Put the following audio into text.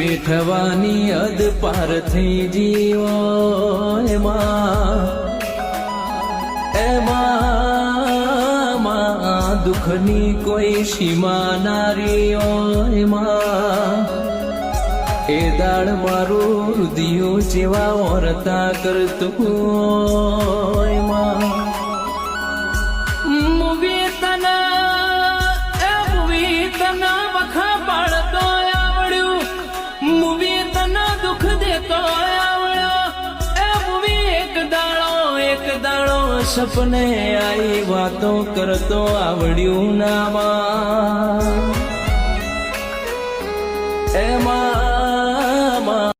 વેઠવાની હદ પાર થઈ જીવો એમાં દુઃખની કોઈ સીમા નારીઓ એ દાળ મારું રુધિયો જેવા ઓરતા કરતું એમાં વખા પાડતો આવડ્યું મૂવી તને દુઃખ દેતો આવડ્યો એ મૂવી એક દાડો સપને આઈ વાતો કરતો આવડ્યું નામાં એમાં